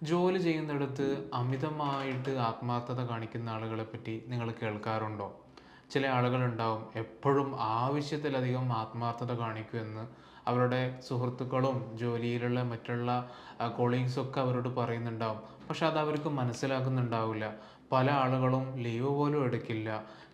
ജോലി ചെയ്യുന്നിടത്ത് അമിതമായിട്ട് ആത്മാർത്ഥത കാണിക്കുന്ന ആളുകളെ പറ്റി നിങ്ങൾ കേൾക്കാറുണ്ടോ? ചില ആളുകളുണ്ടാവും എപ്പോഴും ആവശ്യത്തിലധികം ആത്മാർത്ഥത കാണിക്കുമെന്ന് അവരുടെ സുഹൃത്തുക്കളും ജോലിയിലുള്ള മറ്റുള്ള കൊളീഗ്സൊക്കെ അവരോട് പറയുന്നുണ്ടാവും. പക്ഷെ അത് അവർക്ക് മനസ്സിലാക്കുന്നുണ്ടാവില്ല. പല ആളുകളും ലീവ് പോലും എടുക്കില്ല.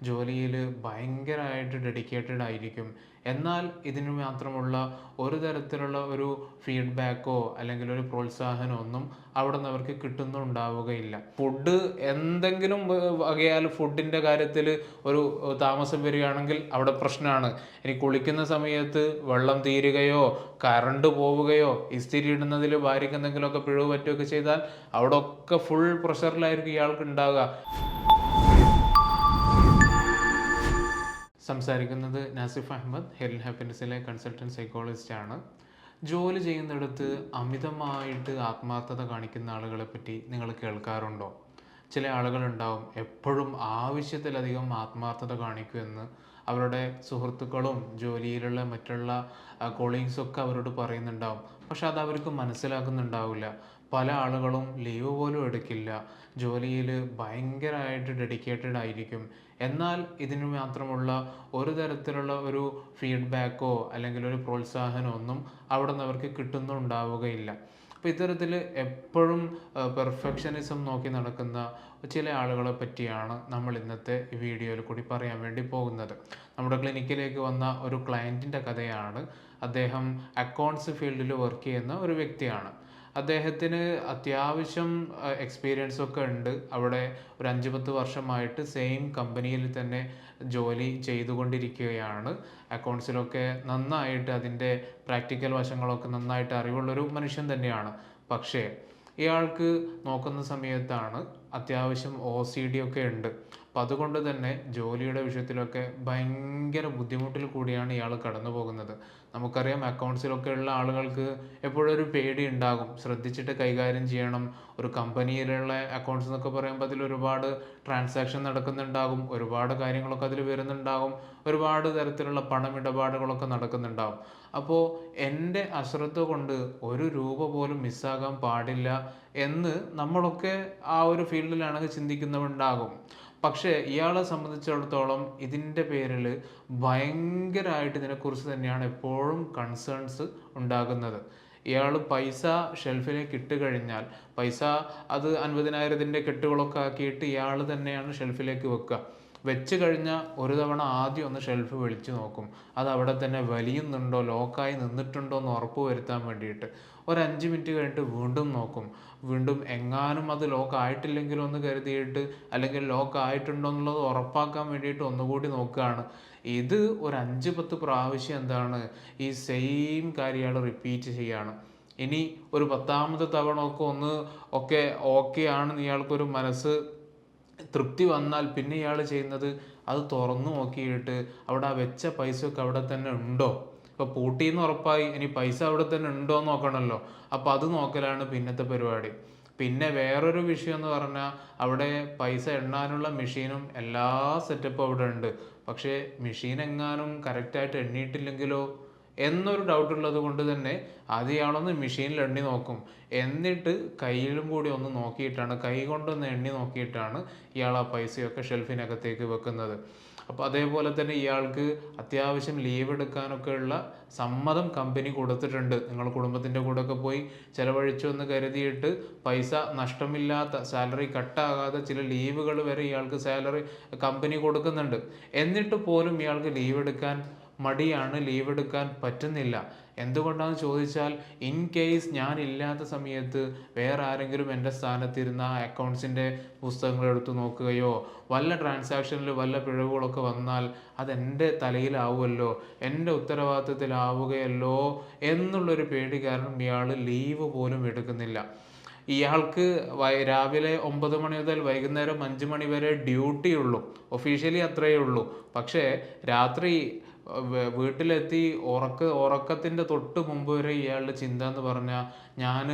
ജോലിയിൽ ഭയങ്കരമായിട്ട് ഡെഡിക്കേറ്റഡ് ആയിരിക്കും. എന്നാൽ ഇതിന് മാത്രമുള്ള ഒരു തരത്തിലുള്ള ഒരു ഫീഡ്ബാക്കോ അല്ലെങ്കിൽ ഒരു പ്രോത്സാഹനമോ ഒന്നും അവിടെ നിന്ന് അവർക്ക് കിട്ടുന്നുണ്ടാവുകയില്ല. ഫുഡ് എന്തെങ്കിലും വകയാൽ ഫുഡിൻ്റെ കാര്യത്തിൽ ഒരു താമസം വരികയാണെങ്കിൽ അവിടെ പ്രശ്നമാണ്. ഇനി കുളിക്കുന്ന സമയത്ത് വെള്ളം തീരുകയോ കറണ്ട് പോവുകയോ ഇസ്തിരി ഇടുന്നതിൽ ഭാര്യയ്ക്ക് എന്തെങ്കിലുമൊക്കെ പിഴവ് പറ്റുകയൊക്കെ ചെയ്താൽ അവിടെ ഒക്കെ ഫുൾ പ്രഷറിലായിരിക്കും ഇയാൾക്ക് ഉണ്ടാവുക. സംസാരിക്കുന്നത് നാസിഫ് അഹമ്മദ്, ഹെൽത്ത് ഹാപ്പിനെസ്സിലെ കൺസൾട്ടൻറ്റ് സൈക്കോളജിസ്റ്റ് ആണ്. ജോലി ചെയ്യുന്നിടത്ത് അമിതമായിട്ട് ആത്മാർത്ഥത കാണിക്കുന്ന ആളുകളെ പറ്റി നിങ്ങൾ കേൾക്കാറുണ്ടോ? ചില ആളുകളുണ്ടാവും എപ്പോഴും ആവശ്യത്തിലധികം ആത്മാർത്ഥത കാണിക്കുമെന്ന് അവരുടെ സുഹൃത്തുക്കളും ജോലിയിലുള്ള മറ്റുള്ള കൊളീഗ്സൊക്കെ അവരോട് പറയുന്നുണ്ടാവും. പക്ഷെ അത് അവർക്ക് മനസ്സിലാക്കുന്നുണ്ടാവില്ല. പല ആളുകളും ലീവ് പോലും എടുക്കില്ല. ജോലിയിൽ ഭയങ്കരമായിട്ട് ഡെഡിക്കേറ്റഡ് ആയിരിക്കും. എന്നാൽ ഇതിന് മാത്രമുള്ള ഒരു തരത്തിലുള്ള ഒരു ഫീഡ്ബാക്കോ അല്ലെങ്കിൽ ഒരു പ്രോത്സാഹനമോ ഒന്നും അവിടെ നിന്ന് അവർക്ക് കിട്ടുന്നുണ്ടാവുകയില്ല. അപ്പോൾ ഇത്തരത്തിൽ എപ്പോഴും പെർഫെക്ഷനിസം നോക്കി നടക്കുന്ന ചില ആളുകളെ പറ്റിയാണ് നമ്മൾ ഇന്നത്തെ വീഡിയോയിൽ കൂടി പറയാൻ വേണ്ടി പോകുന്നത്. നമ്മുടെ ക്ലിനിക്കിലേക്ക് വന്ന ഒരു ക്ലയൻറ്റിൻ്റെ കഥയാണ്. അദ്ദേഹം അക്കൗണ്ട്സ് ഫീൽഡിൽ വർക്ക് ചെയ്യുന്ന ഒരു വ്യക്തിയാണ്. അദ്ദേഹത്തിന് അത്യാവശ്യം എക്സ്പീരിയൻസ് ഒക്കെ ഉണ്ട്. അവിടെ ഒരു 5-10 വർഷമായിട്ട് സെയിം കമ്പനിയിൽ തന്നെ ജോലി ചെയ്തുകൊണ്ടിരിക്കുകയാണ്. അക്കൗണ്ട്സിലൊക്കെ നന്നായിട്ട് അതിൻ്റെ പ്രാക്ടിക്കൽ വശങ്ങളൊക്കെ നന്നായിട്ട് അറിവുള്ളൊരു മനുഷ്യൻ തന്നെയാണ്. പക്ഷേ ഇയാൾക്ക് നോക്കുന്ന സമയത്താണ് അത്യാവശ്യം OCD ഒക്കെ ഉണ്ട്. അപ്പം അതുകൊണ്ട് തന്നെ ജോലിയുടെ വിഷയത്തിലൊക്കെ ഭയങ്കര ബുദ്ധിമുട്ടിൽ കൂടിയാണ് ഇയാൾ കടന്നു പോകുന്നത്. നമുക്കറിയാം അക്കൗണ്ട്സിലൊക്കെ ഉള്ള ആളുകൾക്ക് എപ്പോഴും ഒരു പേടി ഉണ്ടാകും. ശ്രദ്ധിച്ചിട്ട് കൈകാര്യം ചെയ്യണം. ഒരു കമ്പനിയിലുള്ള അക്കൗണ്ട്സ് എന്നൊക്കെ പറയുമ്പോൾ അതിൽ ഒരുപാട് ട്രാൻസാക്ഷൻ നടക്കുന്നുണ്ടാകും, ഒരുപാട് കാര്യങ്ങളൊക്കെ അതിൽ വരുന്നുണ്ടാകും, ഒരുപാട് തരത്തിലുള്ള പണമിടപാടുകളൊക്കെ നടക്കുന്നുണ്ടാകും. അപ്പോൾ എൻ്റെ അശ്രദ്ധ കൊണ്ട് ഒരു രൂപ പോലും മിസ്സാകാൻ പാടില്ല എന്ന് നമ്മളൊക്കെ ആ ഒരു ഫീൽഡിലാണെങ്കിൽ ചിന്തിക്കുന്നവരുണ്ടാകും. പക്ഷേ ഇയാളെ സംബന്ധിച്ചിടത്തോളം ഇതിൻ്റെ പേരിൽ ഭയങ്കരമായിട്ട് ഇതിനെക്കുറിച്ച് തന്നെയാണ് എപ്പോഴും കൺസേൺസ് ഉണ്ടാകുന്നത്. ഇയാൾ പൈസ ഷെൽഫിലേക്ക് ഇട്ട് കഴിഞ്ഞാൽ പൈസ അത് 50,000-ൻ്റെ കെട്ടുകളൊക്കെ ആക്കിയിട്ട് ഇയാൾ തന്നെയാണ് ഷെൽഫിലേക്ക് വെക്കുക. വെച്ച് കഴിഞ്ഞാൽ ഒരു തവണ ആദ്യം ഒന്ന് ഷെൽഫ് വിളിച്ചു നോക്കും. അത് അവിടെ തന്നെ വലിയുന്നുണ്ടോ, ലോക്കായി നിന്നിട്ടുണ്ടോ എന്ന് ഉറപ്പ് വരുത്താൻ വേണ്ടിയിട്ട്. ഒരു 5 മിനിറ്റ് കഴിഞ്ഞിട്ട് വീണ്ടും നോക്കും. വീണ്ടും എങ്ങാനും അത് ലോക്ക് ആയിട്ടില്ലെങ്കിലും ഒന്ന് കരുതിയിട്ട്, അല്ലെങ്കിൽ ലോക്ക് ആയിട്ടുണ്ടോ എന്നുള്ളത് ഉറപ്പാക്കാൻ വേണ്ടിയിട്ട് ഒന്നുകൂടി നോക്കുകയാണ്. ഇത് ഒരു 5-10 പ്രാവശ്യം എന്താണ് ഈ സെയിം കാര്യം ഇയാൾ റിപ്പീറ്റ് ചെയ്യുകയാണ്. ഇനി ഒരു 10ാമത്തെ തവണ ഒക്കെ ഒന്ന് ഓക്കെ ആണെന്ന് ഇയാൾക്കൊരു മനസ്സ് തൃപ്തി വന്നാൽ പിന്നെ ഇയാൾ ചെയ്യുന്നത് അത് തുറന്നു നോക്കിയിട്ട് അവിടെ ആ വെച്ച പൈസയൊക്കെ അവിടെ തന്നെ ഉണ്ടോ. ഇപ്പോൾ പൂട്ടിയെന്ന് ഉറപ്പായി, ഇനി പൈസ അവിടെ തന്നെ ഉണ്ടോ എന്ന് നോക്കണമല്ലോ. അപ്പോൾ അത് നോക്കലാണ് പിന്നത്തെ പരിപാടി. പിന്നെ വേറൊരു വിഷയം എന്ന് പറഞ്ഞാൽ അവിടെ പൈസ എണ്ണാനുള്ള മെഷീനും എല്ലാ സെറ്റപ്പും അവിടെ ഉണ്ട്. പക്ഷേ മെഷീൻ എങ്ങാനും കറക്റ്റായിട്ട് എണ്ണിയിട്ടില്ലെങ്കിലോ എന്നൊരു ഡൗട്ട് ഉള്ളത് കൊണ്ട് തന്നെ അത് ഇയാളൊന്ന് മെഷീനിൽ എണ്ണി നോക്കും. എന്നിട്ട് കയ്യിലും കൂടി ഒന്ന് നോക്കിയിട്ടാണ്, കൈ കൊണ്ടൊന്ന് എണ്ണി നോക്കിയിട്ടാണ് ഇയാൾ ആ പൈസയൊക്കെ ഷെൽഫിനകത്തേക്ക് വെക്കുന്നത്. അപ്പോൾ അതേപോലെ തന്നെ ഇയാൾക്ക് അത്യാവശ്യം ലീവ് എടുക്കാനൊക്കെ ഉള്ള സമ്മതം കമ്പനി കൊടുത്തിട്ടുണ്ട്. നിങ്ങൾ കുടുംബത്തിൻ്റെ കൂടെയൊക്കെ പോയി ചിലവഴിച്ചു എന്ന് കരുതിയിട്ട് പൈസ നഷ്ടമില്ലാത്ത, സാലറി കട്ടാകാതെ ചില ലീവുകൾ വരെ ഇയാൾക്ക് സാലറി കമ്പനി കൊടുക്കുന്നുണ്ട്. എന്നിട്ട് പോലും ഇയാൾക്ക് ലീവ് എടുക്കാൻ മടിയാണ്, ലീവ് എടുക്കാൻ പറ്റുന്നില്ല. എന്തുകൊണ്ടാണെന്ന് ചോദിച്ചാൽ, ഇൻ കേസ് ഞാൻ ഇല്ലാത്ത സമയത്ത് വേറെ ആരെങ്കിലും എൻ്റെ സ്ഥാനത്തിരുന്ന ആ അക്കൗണ്ട്സിൻ്റെ പുസ്തകങ്ങൾ എടുത്തു നോക്കുകയോ വല്ല ട്രാൻസാക്ഷനിൽ വല്ല പിഴവുകളൊക്കെ വന്നാൽ അതെൻ്റെ തലയിലാവുമല്ലോ, എൻ്റെ ഉത്തരവാദിത്തത്തിലാവുകയല്ലോ എന്നുള്ളൊരു പേടി കാരണം ഇയാൾ ലീവ് പോലും എടുക്കുന്നില്ല. ഇയാൾക്ക് രാവിലെ 9 മണി മുതൽ വൈകുന്നേരം 5 മണി വരെ ഡ്യൂട്ടി ഉള്ളൂ. ഒഫീഷ്യലി അത്രയേ ഉള്ളൂ. പക്ഷേ രാത്രി വീട്ടിലെത്തി ഉറക്കത്തിൻ്റെ തൊട്ട് മുമ്പ് വരെ ഇയാളുടെ ചിന്ത എന്ന് പറഞ്ഞാൽ ഞാൻ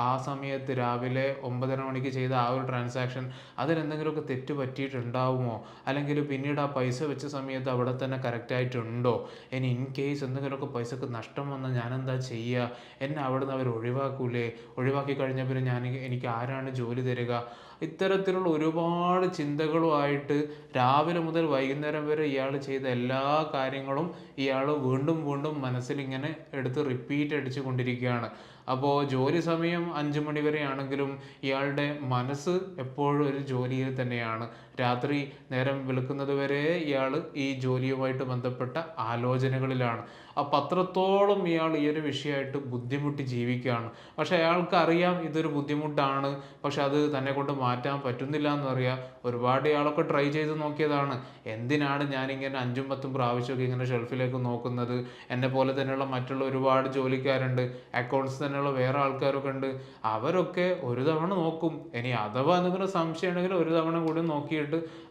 ആ സമയത്ത് രാവിലെ 9:30 മണിക്ക് ചെയ്ത ആ ഒരു ട്രാൻസാക്ഷൻ അതിലെന്തെങ്കിലുമൊക്കെ തെറ്റ് പറ്റിയിട്ടുണ്ടാവുമോ, അല്ലെങ്കിൽ പിന്നീട് ആ പൈസ വെച്ച സമയത്ത് അവിടെ തന്നെ കറക്റ്റായിട്ടുണ്ടോ, ഇനി ഇൻ കേസ് എന്തെങ്കിലുമൊക്കെ പൈസക്ക് നഷ്ടം വന്നാൽ ഞാൻ എന്താ ചെയ്യുക, എന്നെ അവിടുന്ന് അവർ ഒഴിവാക്കൂലേ, ഒഴിവാക്കി കഴിഞ്ഞാൽ പിന്നെ എനിക്ക് ആരാണ് ജോലി തരിക. ഇത്തരത്തിലുള്ള ഒരുപാട് ചിന്തകളുമായിട്ട് രാവിലെ മുതൽ വൈകുന്നേരം വരെ ഇയാൾ ചെയ്ത എല്ലാ കാര്യങ്ങളും ഇയാൾ വീണ്ടും വീണ്ടും മനസ്സിൽ ഇങ്ങനെ എടുത്ത് റിപ്പീറ്റ് അടിച്ചു കൊണ്ടിരിക്കുകയാണ്. അപ്പോൾ ജോലി സമയം 5 മണി വരെ ആണെങ്കിലും ഇയാളുടെ മനസ്സ് എപ്പോഴും ഒരു ജോലിയിൽ തന്നെയാണ്. രാത്രി നേരം വെളുക്കുന്നത് വരെ ഇയാൾ ഈ ജോലിയുമായിട്ട് ബന്ധപ്പെട്ട ആലോചനകളിലാണ്. അപ്പം അത്രത്തോളം ഇയാൾ ഈ ഒരു വിഷയമായിട്ട് ബുദ്ധിമുട്ടി ജീവിക്കുകയാണ്. പക്ഷെ അയാൾക്ക് അറിയാം ഇതൊരു ബുദ്ധിമുട്ടാണ്, പക്ഷെ അത് തന്നെ കൊണ്ട് മാറ്റാൻ പറ്റുന്നില്ല എന്നറിയാം. ഒരുപാട് ഇയാളൊക്കെ ട്രൈ ചെയ്ത് നോക്കിയതാണ്. എന്തിനാണ് ഞാനിങ്ങനെ 5ഉം 10ഉം പ്രാവശ്യമൊക്കെ ഇങ്ങനെ ഷെൽഫിലേക്ക് നോക്കുന്നത്, എന്നെ പോലെ തന്നെയുള്ള മറ്റുള്ള ഒരുപാട് ജോലിക്കാരുണ്ട്, അക്കൗണ്ട്സ് തന്നെയുള്ള വേറെ ആൾക്കാരൊക്കെ ഉണ്ട്, അവരൊക്കെ ഒരു തവണ നോക്കും, ഇനി അഥവാ എന്തെങ്കിലും സംശയം ഉണ്ടെങ്കിൽ ഒരു തവണ കൂടി നോക്കിയിട്ട്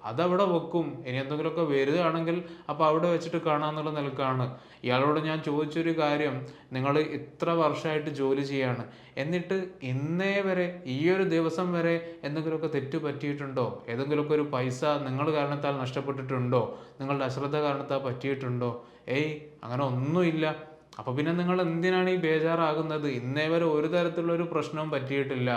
അതവിടെ വെക്കും, ഇനി എന്തെങ്കിലുമൊക്കെ വരികയാണെങ്കിൽ അപ്പോൾ അവിടെ വെച്ചിട്ട് കാണാമെന്നുള്ള നിലക്കാണ്. ഇയാളോട് ഞാൻ ചോദിച്ചൊരു കാര്യം, നിങ്ങൾ ഇത്ര വർഷമായിട്ട് ജോലി ചെയ്യാണ്, എന്നിട്ട് ഇന്നേ വരെ ഈ ഒരു ദിവസം വരെ എന്തെങ്കിലുമൊക്കെ തെറ്റ് പറ്റിയിട്ടുണ്ടോ, ഏതെങ്കിലുമൊക്കെ ഒരു പൈസ നിങ്ങൾ കാരണത്താൽ നഷ്ടപ്പെട്ടിട്ടുണ്ടോ, നിങ്ങളുടെ അശ്രദ്ധ കാരണത്താൽ പറ്റിയിട്ടുണ്ടോ? ഏയ് അങ്ങനെ ഒന്നുമില്ല. അപ്പോൾ പിന്നെ നിങ്ങൾ എന്തിനാണ് ഈ ബേജാറാകുന്നത്? ഇന്നേ വരെ ഒരു തരത്തിലുള്ള ഒരു പ്രശ്നവും പറ്റിയിട്ടില്ല,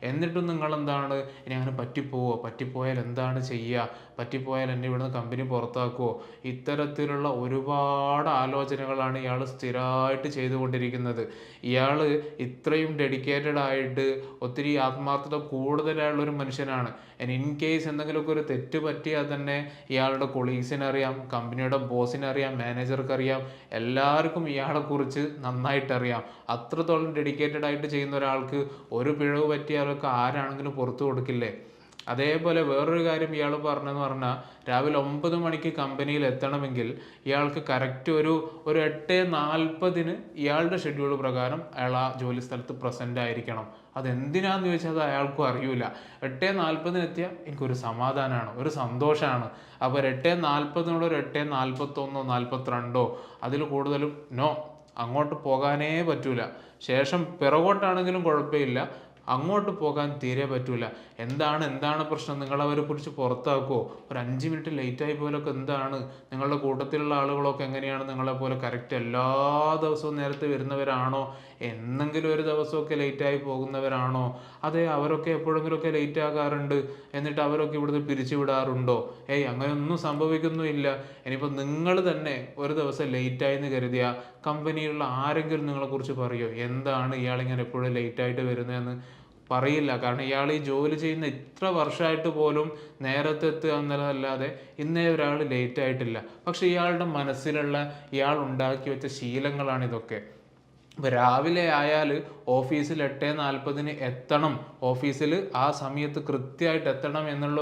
എന്നിട്ടും നിങ്ങൾ എന്താണ് ഇനി അങ്ങനെ പറ്റിപ്പോയാൽ എന്താണ് ചെയ്യുക, പറ്റിപ്പോയാൽ എന്നെ ഇവിടുന്ന് കമ്പനി പുറത്താക്കുമോ? ഇത്തരത്തിലുള്ള ഒരുപാട് ആലോചനകളാണ് ഇയാൾ സ്ഥിരമായിട്ട് ചെയ്തുകൊണ്ടിരിക്കുന്നത്. ഇയാൾ ഇത്രയും ഡെഡിക്കേറ്റഡ് ആയിട്ട് ഒത്തിരി ആത്മാർത്ഥത കൂടുതലായുള്ളൊരു മനുഷ്യനാണ്. ഇൻ കേസ് എന്തെങ്കിലുമൊക്കെ ഒരു തെറ്റ് പറ്റിയാൽ തന്നെ ഇയാളുടെ കൊളീഗ്സിനറിയാം, കമ്പനിയുടെ ബോസിനറിയാം, മാനേജർക്കറിയാം, എല്ലാവർക്കും ഇയാളെക്കുറിച്ച് നന്നായിട്ടറിയാം. അത്രത്തോളം ഡെഡിക്കേറ്റഡ് ആയിട്ട് ചെയ്യുന്ന ഒരാൾക്ക് ഒരു പിഴവ് പറ്റിയാലൊക്കെ ആരാണെങ്കിലും പുറത്തു കൊടുക്കില്ലേ? അതേപോലെ വേറൊരു കാര്യം ഇയാൾ പറഞ്ഞെന്ന് പറഞ്ഞാൽ, രാവിലെ 9 മണിക്ക് കമ്പനിയിൽ എത്തണമെങ്കിൽ ഇയാൾക്ക് കറക്റ്റ് ഒരു 8:40 ഇയാളുടെ ഷെഡ്യൂൾ പ്രകാരം അയാൾ ആ ജോലി സ്ഥലത്ത് പ്രസൻ്റ് ആയിരിക്കണം. അതെന്തിനാന്ന് ചോദിച്ചാൽ അത് അയാൾക്കും അറിയില്ല. 8:40 എത്തിയാൽ എനിക്കൊരു സമാധാനമാണ്, ഒരു സന്തോഷമാണ്. അപ്പോൾ 8:40 ഒരു 8:41 42 അതിൽ കൂടുതലും നോ, അങ്ങോട്ട് പോകാനേ പറ്റൂല. ശേഷം പിറകോട്ടാണെങ്കിലും കുഴപ്പമില്ല, അങ്ങോട്ട് പോകാൻ തീരെ പറ്റൂല. എന്താണ് പ്രശ്നം? നിങ്ങളവരെ കുറിച്ച് പുറത്താക്കുമോ? ഒരു 5 മിനിറ്റ് ലേറ്റായി പോലൊക്കെ എന്താണ്? നിങ്ങളുടെ കൂട്ടത്തിലുള്ള ആളുകളൊക്കെ എങ്ങനെയാണ്? നിങ്ങളെപ്പോലെ കറക്റ്റ് എല്ലാ ദിവസവും നേരത്തെ വരുന്നവരാണോ? എന്നെങ്കിലും ഒരു ദിവസമൊക്കെ ലേറ്റായി പോകുന്നവരാണോ? അതെ, അവരൊക്കെ എപ്പോഴെങ്കിലുമൊക്കെ ലേറ്റ് ആകാറുണ്ട്, എന്നിട്ട് അവരൊക്കെ ഇവിടുന്ന് പിരിച്ചു വിടാറുണ്ടോ? ഏയ് അങ്ങനെയൊന്നും സംഭവിക്കുന്നുമില്ല. ഇനിയിപ്പോൾ നിങ്ങൾ തന്നെ ഒരു ദിവസം ലേറ്റായി എന്ന് കരുതിയാൽ കമ്പനിയിലുള്ള ആരെങ്കിലും നിങ്ങളെക്കുറിച്ച് പറയുമോ എന്താണ് ഇയാളിങ്ങനെ എപ്പോഴും ലേറ്റായിട്ട് വരുന്നതെന്ന്? പറയില്ല. കാരണം ഇയാൾ ഈ ജോലി ചെയ്യുന്ന ഇത്ര വർഷമായിട്ട് പോലും നേരത്തെ എത്തുക എന്നതല്ലാതെ ഇന്നേ ഒരാൾ ലേറ്റ് ആയിട്ടില്ല. പക്ഷെ ഇയാളുടെ മനസ്സിലുള്ള ഇയാൾ ഉണ്ടാക്കി വെച്ച ശീലങ്ങളാണ് ഇതൊക്കെ. ഇപ്പോൾ രാവിലെ ആയാൽ ഓഫീസിൽ 8:40 എത്തണം, ഓഫീസിൽ ആ സമയത്ത് കൃത്യമായിട്ട് എത്തണം എന്നുള്ള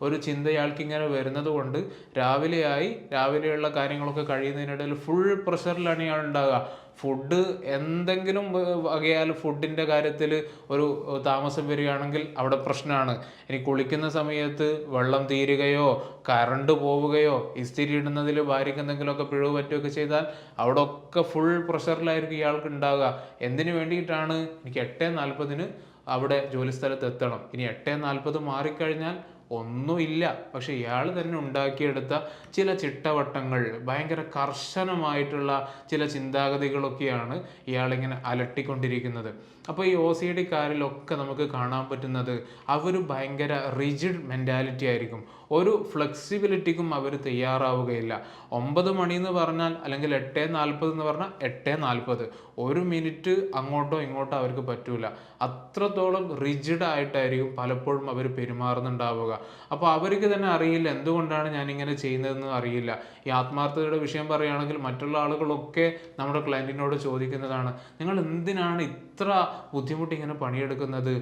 ഒരു ചിന്ത ഇയാൾക്ക് ഇങ്ങനെ വരുന്നത് കൊണ്ട് രാവിലെയുള്ള കാര്യങ്ങളൊക്കെ കഴിയുന്നതിനിടയിൽ ഫുൾ പ്രഷറിലാണ് ഇയാൾ ഉണ്ടാകുക. ഫുഡ് എന്തെങ്കിലും വകയാൽ ഫുഡിൻ്റെ കാര്യത്തിൽ ഒരു താമസം വരികയാണെങ്കിൽ അവിടെ പ്രശ്നമാണ്. ഇനി കുളിക്കുന്ന സമയത്ത് വെള്ളം തീരുകയോ കറണ്ട് പോവുകയോ ഇസ്തിരി ഇടുന്നതിൽ ഭാര്യയ്ക്ക് എന്തെങ്കിലുമൊക്കെ പിഴവ് പറ്റുകയൊക്കെ ചെയ്താൽ അവിടെ ഒക്കെ ഫുൾ പ്രഷറിലായിരിക്കും ഇയാൾക്ക് ഉണ്ടാകുക. എന്തിനു വേണ്ടിയിട്ടാണ്? എനിക്ക് 8:40 അവിടെ ജോലി സ്ഥലത്ത് എത്തണം. ഇനി 8:40 മാറിക്കഴിഞ്ഞാൽ ഒന്നുമില്ല. പക്ഷെ ഇയാൾ തന്നെ ഉണ്ടാക്കിയെടുത്ത ചില ചിട്ടവട്ടങ്ങൾ, ഭയങ്കര കർശനമായിട്ടുള്ള ചില ചിന്താഗതികളൊക്കെയാണ് ഇയാളിങ്ങനെ അലട്ടിക്കൊണ്ടിരിക്കുന്നത്. അപ്പോൾ ഈ OCD-കാരിലൊക്കെ നമുക്ക് കാണാൻ പറ്റുന്നത് അവർ ഭയങ്കര റിജിഡ് മെൻറ്റാലിറ്റി ആയിരിക്കും. ഒരു ഫ്ലെക്സിബിലിറ്റിക്കും അവർ തയ്യാറാവുകയില്ല. 9 മണി എന്ന് പറഞ്ഞാൽ, അല്ലെങ്കിൽ 8:40 എന്ന് പറഞ്ഞാൽ 8:40, ഒരു മിനിറ്റ് അങ്ങോട്ടോ ഇങ്ങോട്ടോ അവർക്ക് പറ്റൂല. അത്രത്തോളം റിജിഡ് ആയിട്ടായിരിക്കും പലപ്പോഴും അവർ പെരുമാറുന്നുണ്ടാവുക. അപ്പോൾ അവർക്ക് തന്നെ അറിയില്ല എന്തുകൊണ്ടാണ് ഞാനിങ്ങനെ ചെയ്യുന്നതെന്ന് അറിയില്ല. ഈ ആത്മാർത്ഥതയുടെ വിഷയം പറയുകയാണെങ്കിൽ മറ്റുള്ള ആളുകളൊക്കെ നമ്മുടെ ക്ലയൻറ്റിനോട് ചോദിക്കുന്നതാണ്, നിങ്ങൾ എന്തിനാണ് ഇത്ര ബുദ്ധിമുട്ടി ഇങ്ങനെ പണിയെടുക്കുന്നത്?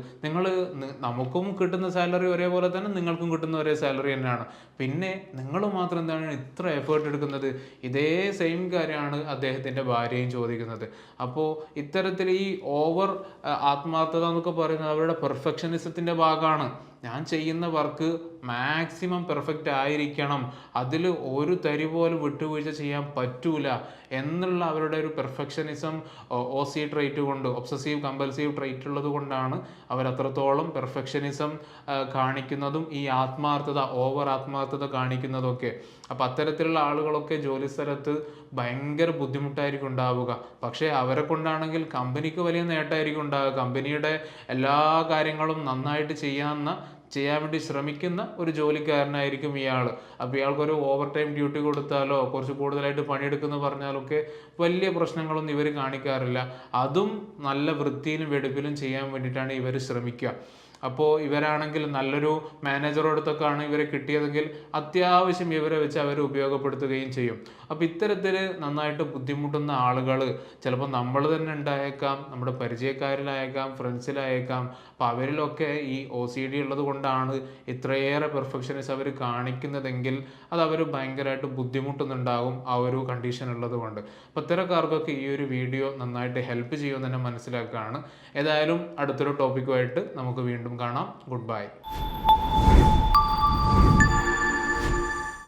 നമുക്കും കിട്ടുന്ന സാലറി ഒരേപോലെ തന്നെ നിങ്ങൾക്കും കിട്ടുന്ന ഒരേ സാലറി തന്നെയാണ്. പിന്നെ നിങ്ങൾ മാത്രം എന്താണ് ഇത്ര എഫേർട്ട് എടുക്കുന്നത്? ഇതേ സെയിം കാര്യമാണ് അദ്ദേഹത്തിൻ്റെ ഭാര്യയും ചോദിക്കുന്നത്. അപ്പോൾ ഇത്തരത്തിൽ ഈ ഓവർ ആത്മാർത്ഥത എന്നൊക്കെ പറയുന്നത് അവരുടെ പെർഫെക്ഷനിസത്തിൻ്റെ ഭാഗമാണ്. ഞാൻ ചെയ്യുന്ന വർക്ക് മാക്സിമം പെർഫെക്റ്റ് ആയിരിക്കണം, അതിൽ ഒരു തരി പോലും വിട്ടുവീഴ്ച ചെയ്യാൻ പറ്റൂല എന്നുള്ള അവരുടെ ഒരു പെർഫെക്ഷനിസം, OC ട്രൈറ്റ് കൊണ്ട്, ഒബ്സസീവ് കമ്പൽസീവ് ട്രൈറ്റ് ഉള്ളത് കൊണ്ടാണ് അവരത്രത്തോളം പെർഫെക്ഷനിസം കാണിക്കുന്നതും ഈ ആത്മാർത്ഥത, ഓവർ ആത്മാർത്ഥത കാണിക്കുന്നതൊക്കെ. അപ്പം അത്തരത്തിലുള്ള ആളുകളൊക്കെ ജോലി സ്ഥലത്ത് ഭയങ്കര ബുദ്ധിമുട്ടായിരിക്കും ഉണ്ടാവുക. പക്ഷേ അവരെ കൊണ്ടാണെങ്കിൽ കമ്പനിക്ക് വലിയ നേട്ടമായിരിക്കും ഉണ്ടാവുക. കമ്പനിയുടെ എല്ലാ കാര്യങ്ങളും നന്നായിട്ട് ചെയ്യാൻ വേണ്ടി ശ്രമിക്കുന്ന ഒരു ജോലിക്കാരനായിരിക്കും ഇയാൾ. അപ്പോൾ ഇയാൾക്കൊരു ഓവർ ടൈം ഡ്യൂട്ടി കൊടുത്താലോ കുറച്ച് കൂടുതലായിട്ട് പണിയെടുക്കുമെന്ന് പറഞ്ഞാലൊക്കെ വലിയ പ്രശ്നങ്ങളൊന്നും ഇവർ കാണിക്കാറില്ല. അതും നല്ല വൃത്തിയിലും വെടുപ്പിലും ചെയ്യാൻ വേണ്ടിയിട്ടാണ് ഇവർ ശ്രമിക്കുക. അപ്പോൾ ഇവരാണെങ്കിൽ നല്ലൊരു മാനേജറോടത്തൊക്കെയാണ് ഇവരെ കിട്ടിയതെങ്കിൽ അത്യാവശ്യം ഇവരെ വെച്ച് അവർ ഉപയോഗപ്പെടുത്തുകയും ചെയ്യും. അപ്പോൾ ഇത്തരത്തിൽ നന്നായിട്ട് ബുദ്ധിമുട്ടുന്ന ആളുകൾ ചിലപ്പോൾ നമ്മൾ തന്നെ ഉണ്ടായേക്കാം, നമ്മുടെ പരിചയക്കാരിലായേക്കാം, ഫ്രണ്ട്സിലായേക്കാം. അപ്പോൾ അവരിലൊക്കെ ഈ OCD ഉള്ളത് കൊണ്ടാണ് ഇത്രയേറെ പെർഫെക്ഷനിസം അവർ കാണിക്കുന്നതെങ്കിൽ അത് അവർ ഭയങ്കരമായിട്ട് ബുദ്ധിമുട്ടുന്നുണ്ടാകും ആ ഒരു കണ്ടീഷൻ ഉള്ളത് കൊണ്ട്. അപ്പോൾ ഇത്തരക്കാർക്കൊക്കെ ഈ ഒരു വീഡിയോ നന്നായിട്ട് ഹെൽപ്പ് ചെയ്യുമെന്ന് തന്നെ മനസ്സിലാക്കുകയാണ്. ഏതായാലും അടുത്തൊരു ടോപ്പിക്കുമായിട്ട് നമുക്ക് വീണ്ടും കാണാം. Good bye.